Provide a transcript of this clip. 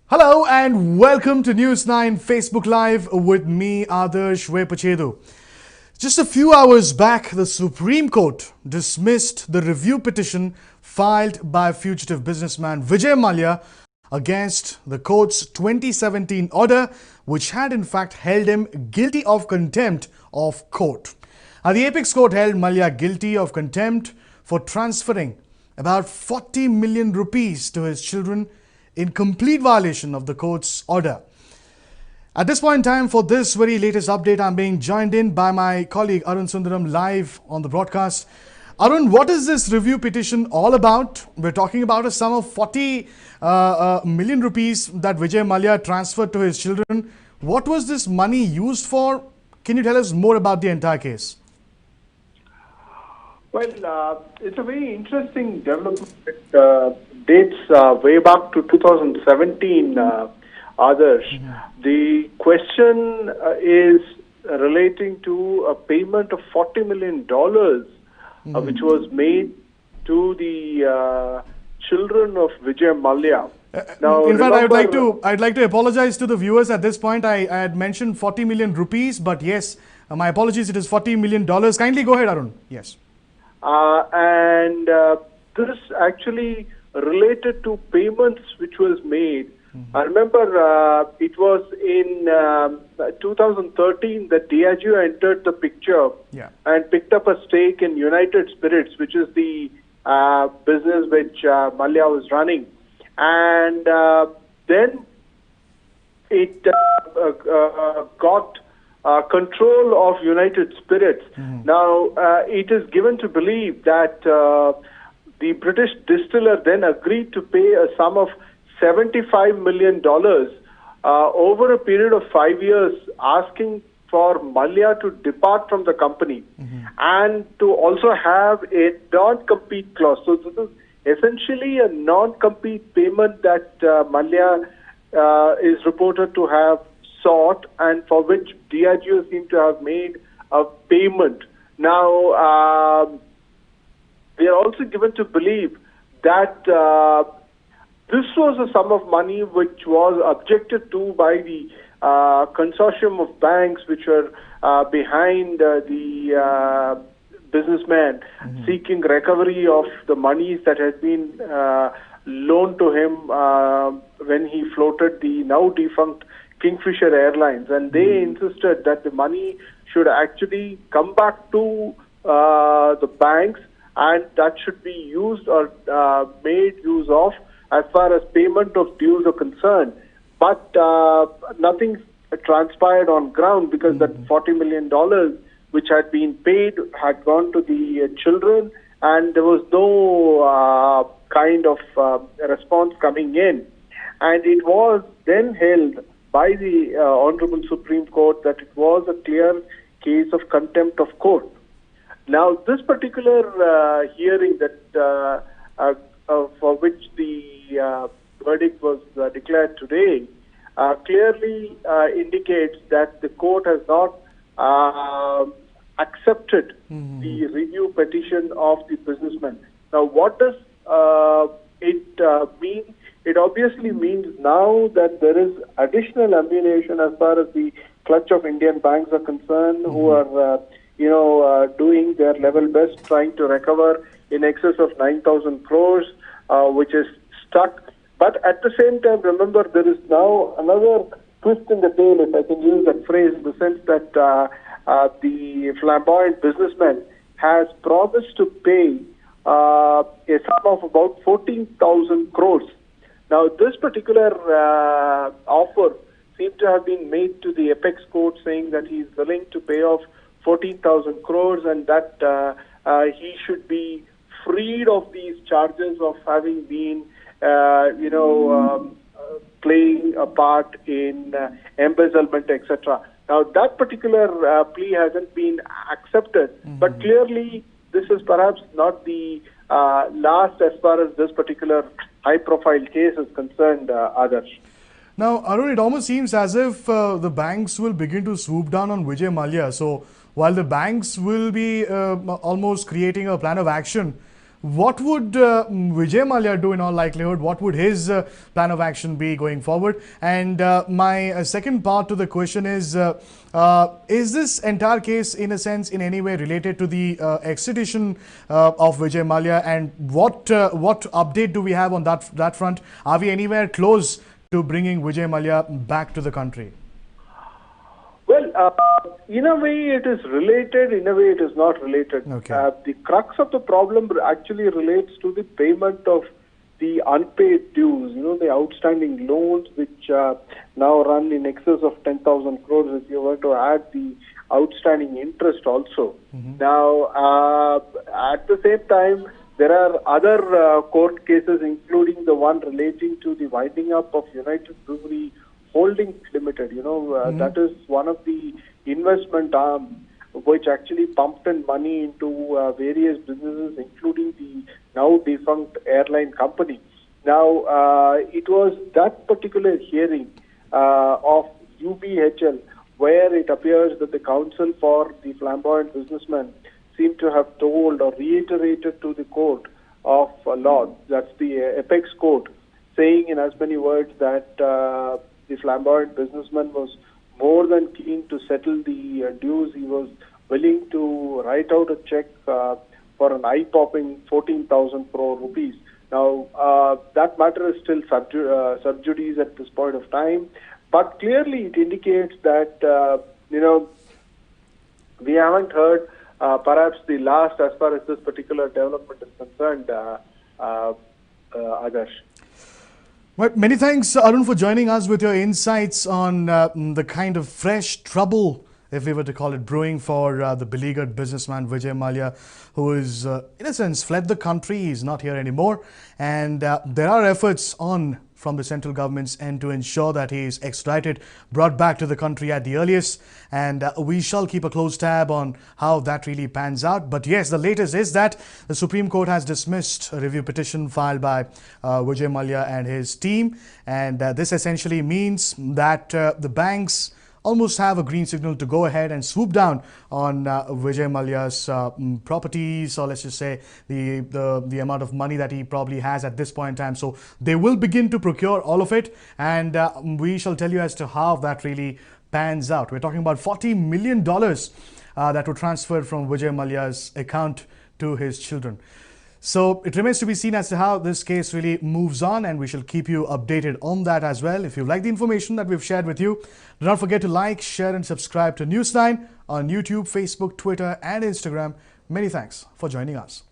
Hello and welcome to News 9 Facebook Live with me, Adarsh Vepachedu. Just a few hours back, the Supreme Court dismissed the review petition filed by fugitive businessman Vijay Mallya against the court's 2017 order, which had in fact held him guilty of contempt of court. The Apex Court held Mallya guilty of contempt for transferring about 40 million rupees to his children in complete violation of the court's order. At this point in time, for this very latest update, I'm being joined in by my colleague Arun Sundaram live on the broadcast. Arun, what is this review petition all about? We're talking about a sum of 40 million rupees that Vijay Mallya transferred to his children. What was this money used for? Can you tell us more about the entire case? Well, it's a very interesting development. It dates way back to 2017, others. The question is relating to a payment of $40 million, which was made to the children of Vijay Mallya. Now, in fact, I'd like to apologize to the viewers at this point. I had mentioned 40 million rupees, but yes, my apologies. It is $40 million. Kindly go ahead, Arun. Yes. And this actually related to payments which was made. I remember it was in 2013 that Diageo entered the picture and picked up a stake in United Spirits, which is the business which Mallya was running. And then it got control of United Spirits. Now, it is given to believe that the British distiller then agreed to pay a sum of $75 million over a period of 5 years, asking for Mallya to depart from the company and to also have a non-compete clause. So this is essentially a non-compete payment that Mallya is reported to have sought, and for which Diageo seemed to have made a payment. Now, we are also given to believe that this was a sum of money which was objected to by the consortium of banks which were behind the businessman seeking recovery of the monies that had been loaned to him when he floated the now defunct Kingfisher Airlines, and they insisted that the money should actually come back to the banks, and that should be used or made use of as far as payment of dues are concerned. But nothing transpired on ground, because that $40 million which had been paid had gone to the children, and there was no kind of response coming in. And it was then held by the Honorable Supreme Court that it was a clear case of contempt of court. Now, this particular hearing that for which the verdict was declared today clearly indicates that the court has not accepted the review petition of the businessman. Now, what does it mean? It obviously means now that there is additional ammunition as far as the clutch of Indian banks are concerned, who are, doing their level best, trying to recover in excess of 9,000 crores, which is stuck. But at the same time, remember, there is now another twist in the tail, if I can use that phrase, in the sense that the flamboyant businessman has promised to pay a sum of about 14,000 crores. Now, this particular offer seems to have been made to the Apex Court, saying that he is willing to pay off 14,000 crores and that he should be freed of these charges of having been, playing a part in embezzlement, etc. Now, that particular plea hasn't been accepted, but clearly this is perhaps not the last as far as this particular high-profile case is concerned, others. Now, Arun, it almost seems as if the banks will begin to swoop down on Vijay Mallya. So, while the banks will be almost creating a plan of action, what would Vijay Mallya do in all likelihood? What would his plan of action be going forward? And my second part to the question is this entire case, in a sense, in any way related to the extradition of Vijay Mallya? And what update do we have on that front? Are we anywhere close to bringing Vijay Mallya back to the country? Well, in a way it is related, in a way it is not related. Okay. The crux of the problem actually relates to the payment of the unpaid dues, the outstanding loans which now run in excess of 10,000 crores if you were to add the outstanding interest also. Now, at the same time, there are other court cases, including the one relating to the winding up of United Brewery Holdings Limited. That is one of the investment arms which actually pumped in money into various businesses, including the now defunct airline company. Now, it was that particular hearing of UBHL where it appears that the counsel for the flamboyant businessman seemed to have told or reiterated to the court of law, that's the apex court, saying in as many words that the flamboyant businessman was more than keen to settle the dues. He was willing to write out a check for an eye-popping 14,000 crore rupees. Now, that matter is still sub judice at this point of time, but clearly it indicates that, we haven't heard perhaps the last as far as this particular development is concerned, Adarsh. Well, many thanks, Arun, for joining us with your insights on the kind of fresh trouble, if we were to call it, brewing for the beleaguered businessman Vijay Mallya, who is, in a sense, fled the country. He's not here anymore. And there are efforts on from the central government's end to ensure that he is extradited, brought back to the country at the earliest. And we shall keep a close tab on how that really pans out. But yes, the latest is that the Supreme Court has dismissed a review petition filed by Vijay Mallya and his team. And this essentially means that the banks almost have a green signal to go ahead and swoop down on Vijay Mallya's properties, or let's just say the amount of money that he probably has at this point in time. So they will begin to procure all of it, and we shall tell you as to how that really pans out. We're talking about $40 million that were transferred from Vijay Mallya's account to his children. So it remains to be seen as to how this case really moves on, and we shall keep you updated on that as well. If you like the information that we've shared with you, do not forget to like, share and subscribe to News9 on YouTube, Facebook, Twitter and Instagram. Many thanks for joining us.